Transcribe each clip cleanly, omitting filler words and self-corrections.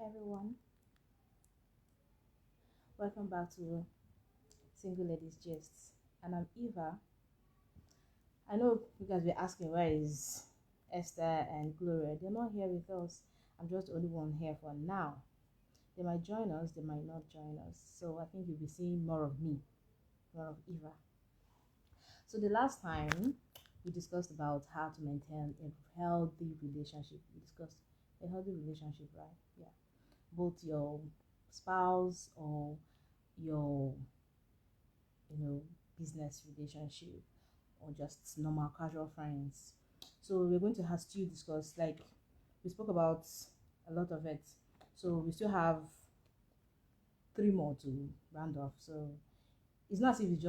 everyone, welcome back to Single Ladies Gists. And I'm Eva. I know you guys were asking where is Esther and Gloria. They're not here with us. I'm just the only one here for now. They might join us, they might not join us. So I think you'll be seeing more of me, more of Eva. So the last time we discussed about how to maintain a healthy relationship. We discussed a healthy relationship, right? Yeah. Both your spouse or your business relationship or just normal casual friends. So we're going to have still discuss, like, we spoke about a lot of it, so we still have three more to round off. So it's not as if it's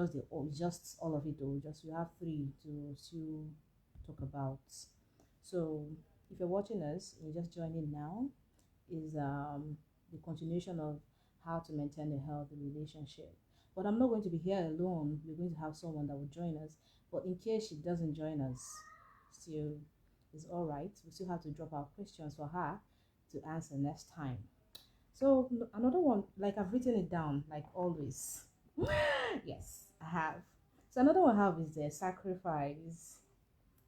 just all of it, though. Just we have three to still talk about. So if you're watching us and you're just joining now, is the continuation of how to maintain a healthy relationship. But I'm not going to be here alone. We're going to have someone that will join us. But in case she doesn't join us, still it's all right. We still have to drop our questions for her to answer next time. So another one, like I've written it down, like always. Yes, I have. So another one I have is the sacrifice.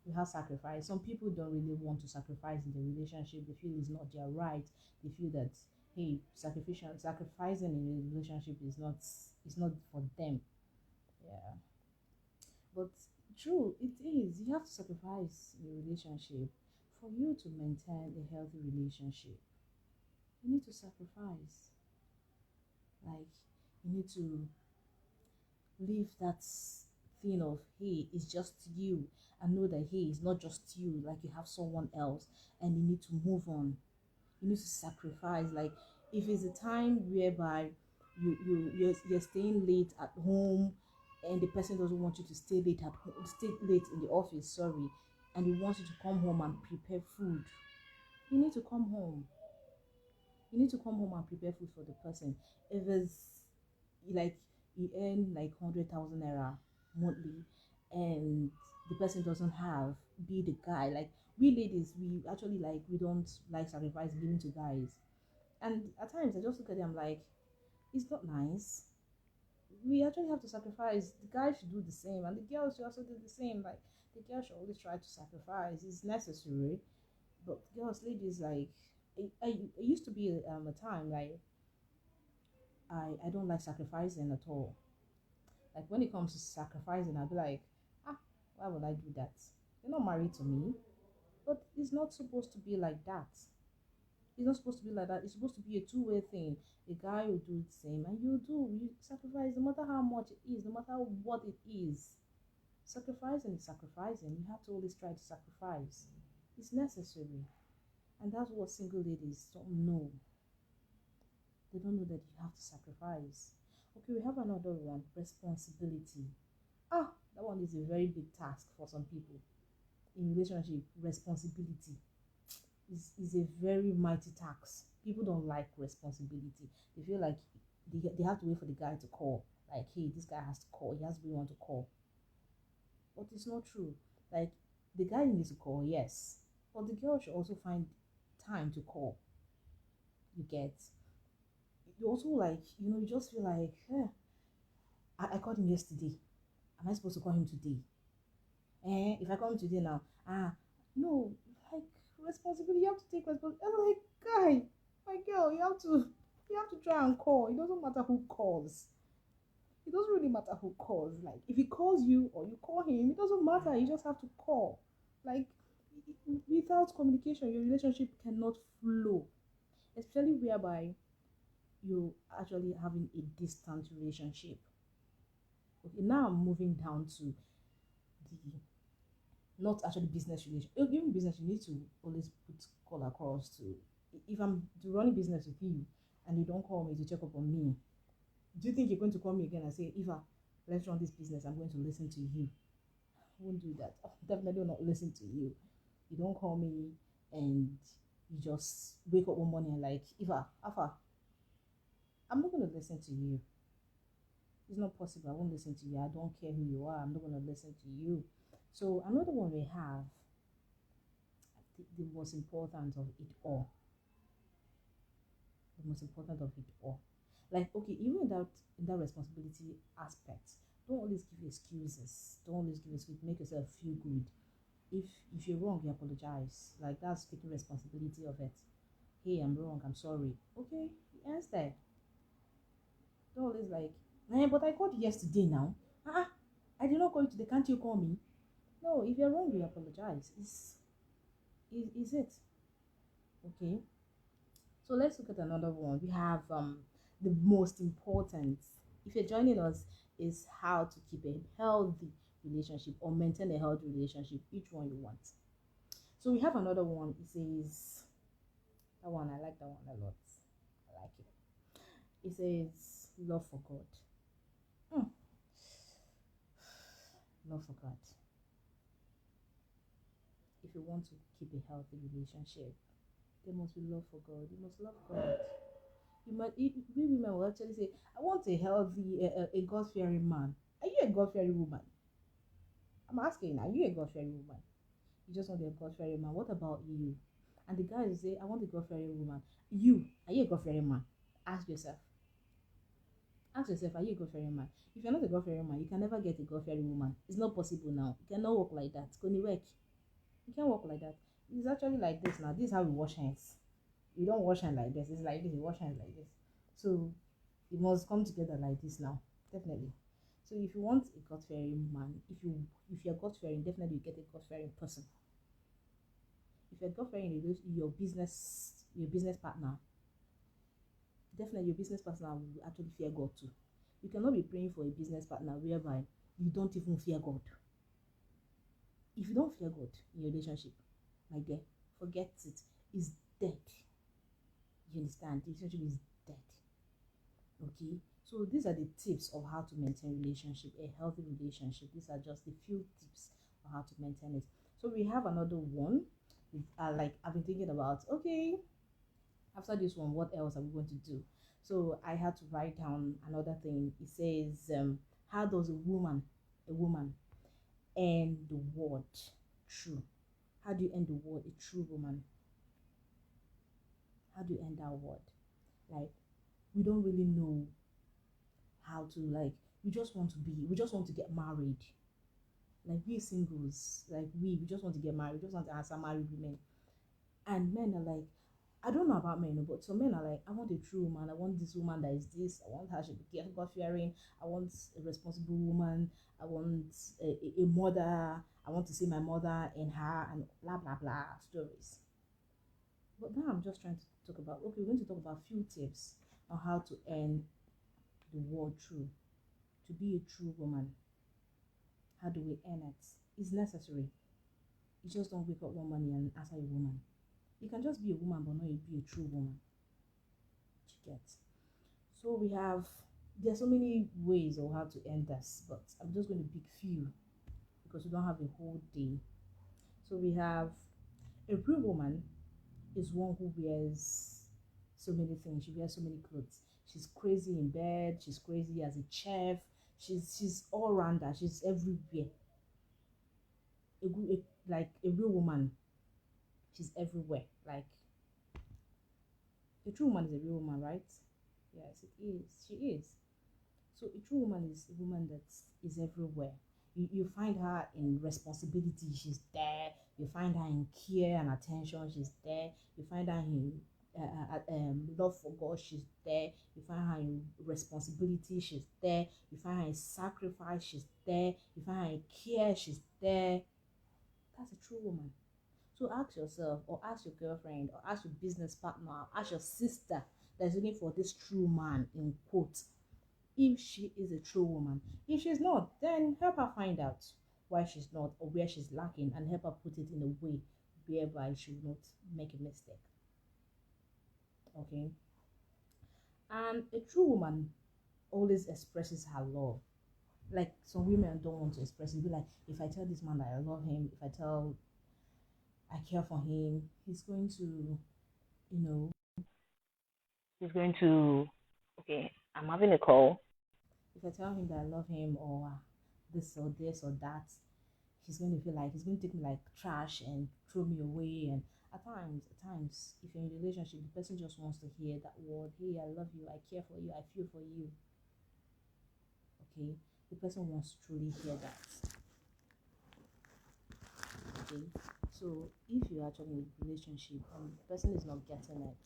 We have sacrifice. Some people don't really want to sacrifice in the relationship. They feel it's not their right. They feel that, hey, sacrificing in a relationship is not for them. Yeah. But true, it is. You have to sacrifice in a relationship for you to maintain a healthy relationship. You need to sacrifice. Like, you need to leave that thing of, hey, it's just you, and know that, hey, it's not just you, like you have someone else, and you need to move on. You need to sacrifice. Like, if it's a time whereby you're staying late at home, and the person doesn't want you to stay late at home, stay late in the office, sorry, and he wants you to come home and prepare food, you need to come home. You need to come home and prepare food for the person. If it's like you earn like 100,000 naira monthly, and the person doesn't have, be the guy. Like, we ladies, we actually, like, we don't like sacrifice giving to guys. And at times I just look at them like, it's not nice. We actually have to sacrifice. The guy should do the same, and the girl should also do the same. Like, the girl should always try to sacrifice. It's necessary. But girls, ladies, like, I used to be a time like I don't like sacrificing at all. Like, when it comes to sacrificing, I'll be like, why would I do that? You're not married to me. But it's not supposed to be like that. It's not supposed to be like that. It's supposed to be a two-way thing. The guy will do the same, and you do. You sacrifice, no matter how much it is, no matter what it is. Sacrificing is sacrificing. You have to always try to sacrifice. It's necessary. And that's what single ladies don't know. They don't know that you have to sacrifice. Okay, we have another one, responsibility. That one is a very big task for some people in relationship. Responsibility is a very mighty task. People don't like responsibility. They feel like they have to wait for the guy to call. Like, hey, this guy has to call. He has to be one to call. But it's not true. Like, the guy needs to call, yes. But the girl should also find time to call. You get? You also, like, you just feel like, I called him yesterday. Am I supposed to call him today? If I call him today now, no, like, responsibility. You have to take responsibility. I'm like, guy, my girl, you have to try and call. It doesn't matter who calls. It doesn't really matter who calls. Like, if he calls you or you call him, it doesn't matter. You just have to call. Like, without communication, your relationship cannot flow. Especially whereby you actually having a distant relationship. Okay, now I'm moving down to the not actually business relation. Even business, you need to always put call across to. If I'm running business with you and you don't call me to check up on me, do you think you're going to call me again and say, Eva, let's run this business? I'm going to listen to you. I won't do that. Definitely not listen to you. You don't call me and you just wake up one morning and like, Eva, Alpha, I'm not going to listen to you. It's not possible. I won't listen to you. I don't care who you are. I'm not going to listen to you. So another one we have, the most important of it all, the most important of it all. Like, okay, even in that responsibility aspect, don't always give excuses. Don't always give excuses. Make yourself feel good. If you're wrong, you apologize. Like, that's taking responsibility of it. Hey, I'm wrong. I'm sorry. Okay, instead, don't always like, but I called you yesterday now. I did not call you today. Can't you call me? No, if you're wrong, you apologize. Is it okay? So let's look at another one. We have the most important. If you're joining us, is how to keep a healthy relationship or maintain a healthy relationship. Each one you want. So we have another one. It says that one. I like that one a lot. I like it. It says love for God. Hmm. Love for God. If you want to keep a healthy relationship, there must be love for God. You must love God. We women will actually say, I want a healthy, a God fearing man. Are you a God fearing woman? I'm asking, are you a God fearing woman? You just want a God fearing man. What about you? And the guys will say, I want a God fearing woman. Are you a God fearing man? Ask yourself. Ask yourself, are you a God fearing man? If you're not a God fearing man, you can never get a God fearing woman. It's not possible now. You cannot work like that. It's going to work. You can't work like that. It's actually like this now. This is how we wash hands. You don't wash hands like this. It's like this. You wash hands like this. So it must come together like this now. Definitely. So if you want a God fearing man, if you're God fearing, definitely you get a God fearing person. If you're God fearing, your business partner, definitely your business partner will actually fear God too. You cannot be praying for a business partner whereby you don't even fear God. If you don't fear God in your relationship, my dear, forget it. It's dead. You understand? The relationship is dead. Okay, so these are the tips of how to maintain relationship, a healthy relationship. These are just a few tips on how to maintain it. So we have another one. Like I've been thinking about, okay, after this one, what else are we going to do? So I had to write down another thing. It says, how does a woman end the word true? How do you end the word a true woman? How do you end that word? Like, we don't really know how to, like, we just want to get married. Like, we singles, like, we just want to get married. We just want to answer married women. And men are like, I don't know about men, but some men are like, I want a true woman. I want this woman that is this. I want her to be God fearing. I want a responsible woman. I want a mother. I want to see my mother in her, and blah blah blah stories. But now I'm just trying to talk about, okay, we're going to talk about a few tips on how to end the word true. To be a true woman, how do we earn it? It's necessary. You just don't wake up one morning and answer a woman. You can just be a woman, but not be a true woman. You get? So there are so many ways of how to end this, but I'm just going to pick few because we don't have a whole day. So we have a real woman is one who wears so many things. She wears so many clothes. She's crazy in bed. She's crazy as a chef. She's all rounder. She's everywhere. Like a real woman, she's everywhere. Like a true woman is a real woman, right? Yes, it is. She is. So a true woman is a woman that is everywhere. You find her in responsibility, she's there. You find her in care and attention, she's there. You find her in love for God, she's there. You find her in responsibility, she's there. You find her in sacrifice, she's there. You find her in care, she's there. That's a true woman. So ask yourself, or ask your girlfriend, or ask your business partner, or ask your sister that's looking for this true man in quotes, if she is a true woman. If she's not, then help her find out why she's not or where she's lacking and help her put it in a way whereby she will not make a mistake. Okay. And a true woman always expresses her love. Like some women don't want to express it. Be like, if I tell this man that I love him, if I tell I care for him, he's going to, you know, he's going to, okay, I'm having a call. If I tell him that I love him or this or that, he's going to feel like he's going to take me like trash and throw me away. And At times, if you're in a relationship, the person just wants to hear that word, hey, I love you, I care for you, I feel for you. Okay, the person wants to truly hear that. Okay, so if you're actually in a relationship and the person is not getting it,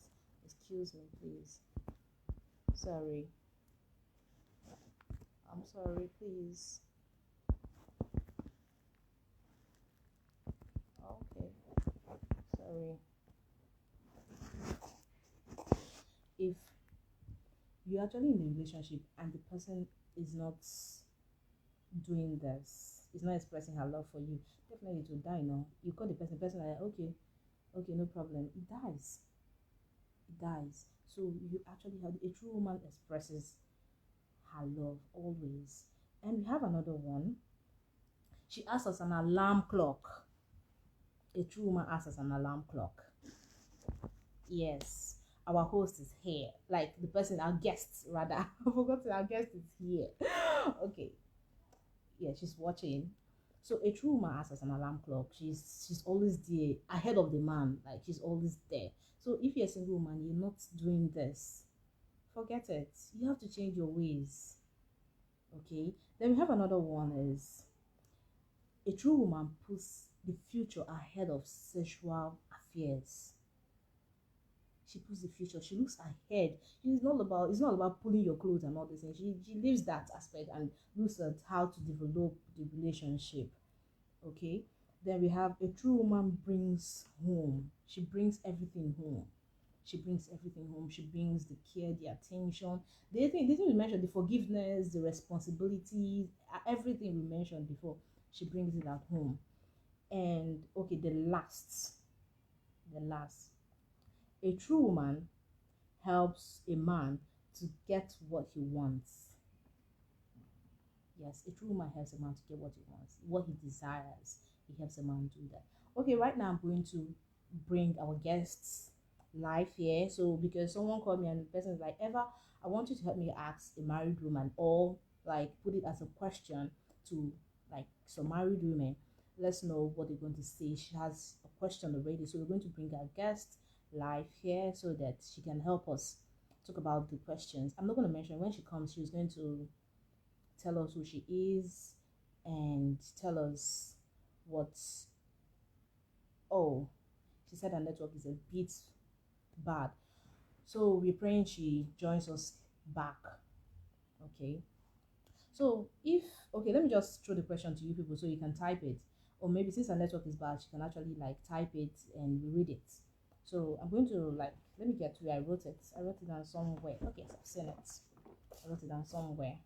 excuse me, please. Sorry, I'm sorry, please. Okay, sorry. If you're actually in a relationship and the person is not doing this, is not expressing her love for you, definitely it will die. No, you call the person like, okay, okay, no problem. It dies. It dies. So you actually have a true woman expresses her love always. And we have another one. She asks us an alarm clock. A true woman asks us an alarm clock. Yes, our host is here. Like the person, our guest rather. I forgot our guest is here. Okay, yeah, she's watching. So a true woman acts as an alarm clock. She's always there ahead of the man. Like she's always there. So if you're a single woman, you're not doing this, forget it. You have to change your ways. Okay. Then we have another one is a true woman puts the future ahead of sexual affairs. She puts the future. She looks ahead. It's not about pulling your clothes and all this thing. She leaves that aspect and looks at how to develop the relationship. Okay. Then we have a true woman brings home. She brings everything home. She brings everything home. She brings the care, the attention, the thing we mentioned, the forgiveness, the responsibility, everything we mentioned before. She brings it at home. And okay, the last, a true woman helps a man to get what he wants. Yes, a true woman helps a man to get what he wants, what he desires. He helps a man do that. Okay, right now I'm going to bring our guests live here. So because someone called me and the person is like, Eva, I want you to help me ask a married woman or like put it as a question to like some married women. Let's know what they're going to say. She has a question already. So we're going to bring our guest live here so that she can help us talk about the questions. I'm not going to mention when she comes, she's going to tell us who she is and tell us what. Oh, she said her network is a bit bad, so we're praying she joins us back. Okay, so if okay, let me just throw the question to you people so you can type it, or maybe since her network is bad she can actually like type it and read it. So I'm going to like, let me get to where I wrote it down somewhere. Okay, so I've seen it. I wrote it down somewhere.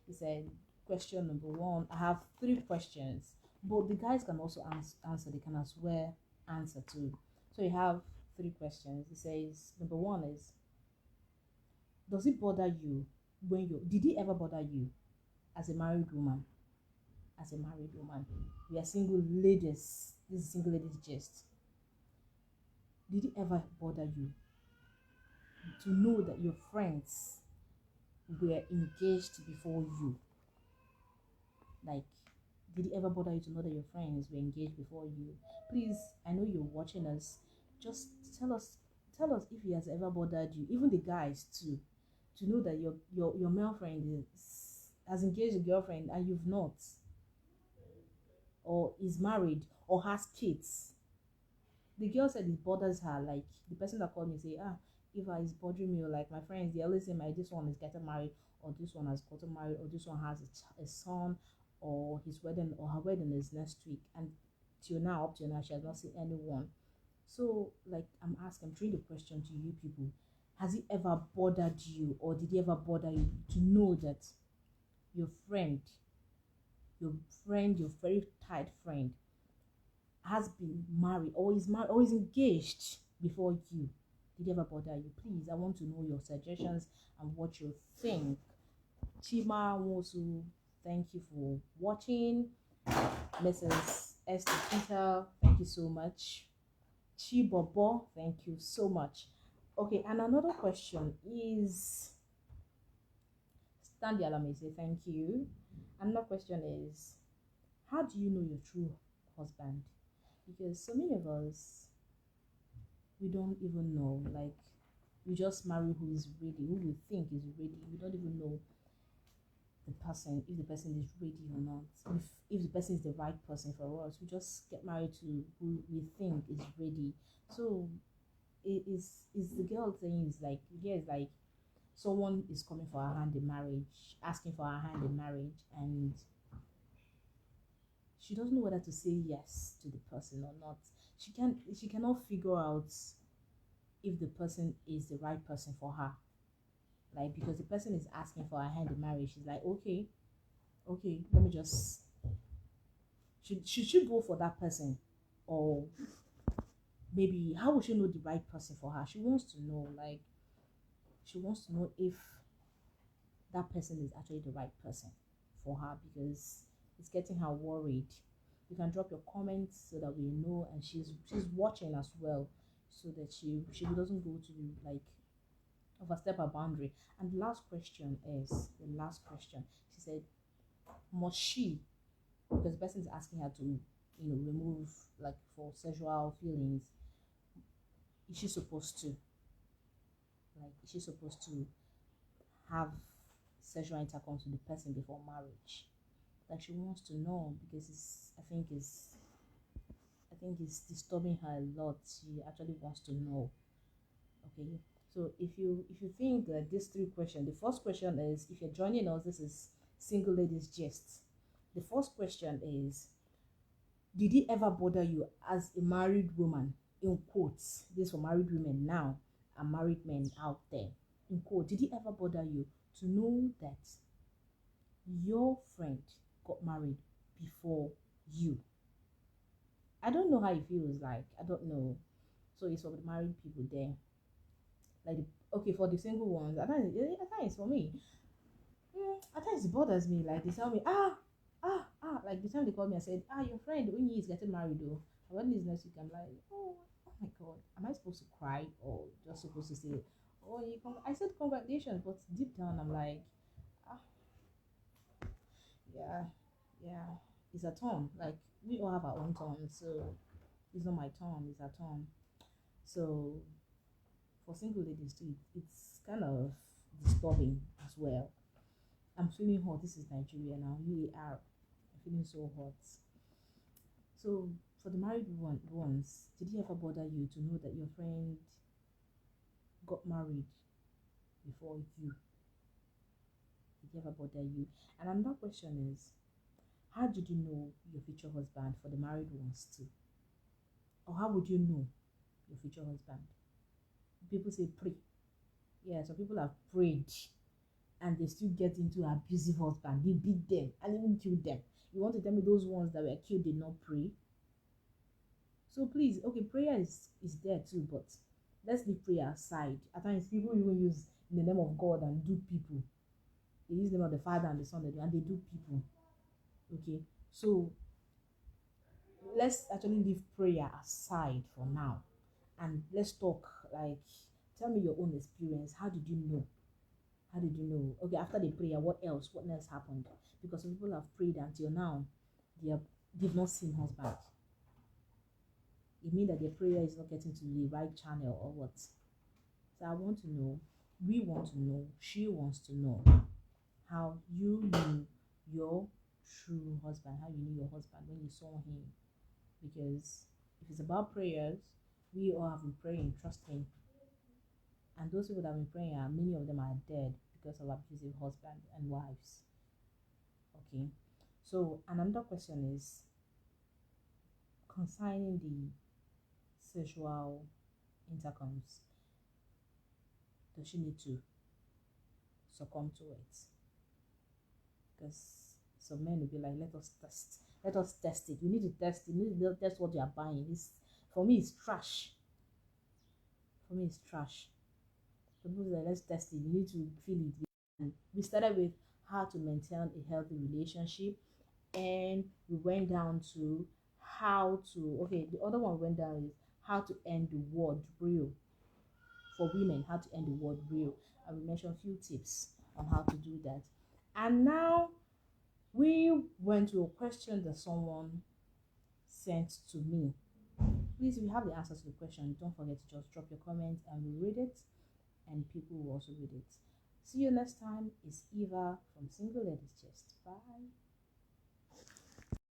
He said, question number one. I have three questions, but the guys can also answer. They can as well answer too. So you have three questions. He says, number one is, does it bother you did it ever bother you as a married woman? As a married woman, we are single ladies. This is single ladies gist. Did it ever bother you to know that your friends were engaged before you? Like, did it ever bother you to know that your friends were engaged before you? Please, I know you're watching us. Just tell us if it has ever bothered you, even the guys too, to know that your male friend has engaged a girlfriend and you've not, or is married or has kids. The girl said it bothers her. Like the person that called me say, if I is bothering me, or like my friends, they always say my this one is getting married, or this one has gotten married, or this one has a son, or his wedding or her wedding is next week, and up till now she has not seen anyone. So like I'm asking, I'm throwing the question to you people: has it ever bothered you, or did it ever bother you to know that your friend, your very tight friend, has been married or is married or is engaged before you? Did it ever bother you? Please, I want to know your suggestions and what you think. Chima Wosu, thank you for watching. Mrs. Esther Peter, thank you so much. Chi Bobo, thank you so much. Okay, and another question is Stanley Alame say thank you. Another question is, how do you know your true husband? Because so many of us, We don't even know. Like, we just marry who is ready, who we think is ready. We don't even know the person, if the person is ready or not, if the person is the right person for us. We just get married to who we think is ready. So it is the girl thing is like, yeah, it's like someone is coming for her hand in marriage, asking for her hand in marriage, and she doesn't know whether to say yes to the person or not. She cannot figure out if the person is the right person for her. Like, because the person is asking for her hand in marriage, she's like, okay, okay, let me just, should she go for that person? Or maybe, how would she know the right person for her? She wants to know, like, she wants to know if that person is actually the right person for her, because it's getting her worried. You can drop your comments so that we know, and she's watching as well, so that she doesn't go to, like, overstep her boundary. And the last question. She said, must she, because the person is asking her to, remove, like, for sexual feelings, is she supposed to, like, is she supposed to have sexual intercourse with the person before marriage? Like, she wants to know, because I think it's disturbing her a lot. She actually wants to know. Okay. So if you think that these three questions, the first question is, if you're joining us, this is Single Ladies Gist. The first question is, did it ever bother you as a married woman, in quotes, this for married women now and married men out there, in quote, did it ever bother you to know that your friend got married before you? I don't know how it feels like. I don't know. So it's for the married people there. Like, okay, for the single ones, at times for me, at times it bothers me. Like, they tell me, like the time they called me and said, your friend Unyi is getting married though. And when is next week, I'm like, oh my god, am I supposed to cry or just supposed to say, oh, I said congratulations, but deep down I'm like, ah, yeah, yeah, it's a turn. Like, we all have our own turn, so it's not my turn, it's a turn. So for single ladies too, it's kind of disturbing as well. I'm feeling hot. This is Nigeria now. UAR. I'm feeling so hot. So for the married ones, did it ever bother you to know that your friend got married before you? Did it ever bother you? And another question is, how did you know your future husband, for the married ones too? Or how would you know your future husband? People say pray. Yeah, some people have prayed and they still get into abusive husband. He beat them and even killed them. You want to tell me those ones that were killed did not pray? So please, okay, prayer is there too, but let's leave prayer aside. At times people even use in the name of God and do people. They use the name of the Father and the Son, and they do people. Okay, so let's actually leave prayer aside for now, and let's talk, like, tell me your own experience. How did you know? How did you know? Okay, after the prayer, what else? What else happened? Because some people have prayed until now, they've not seen husband. It means that their prayer is not getting to the right channel or what? So I want to know, we want to know, she wants to know how you knew your true husband, how you knew your husband when you saw him. Because if it's about prayers, we all have been praying, trust me. And those people that have been praying, many of them are dead because of abusive husband and wives. Okay. So another question is concerning the sexual intercourse. Does she need to succumb to it? Because some men will be like, let us test it. You need to test it. You need to test what you are buying. For me, it's trash. For me, it's trash. So people say, let's test it. You need to feel it. And we started with how to maintain a healthy relationship, and we went down to how to, okay, the other one went down is how to end the word real. For women, how to end the word real. And we mentioned a few tips on how to do that. And now we went to a question that someone sent to me. Please, if you have the answers to the question, don't forget to just drop your comment and we'll read it, and people will also read it. See you next time. It's Eva from Single Ladies Chest. Bye.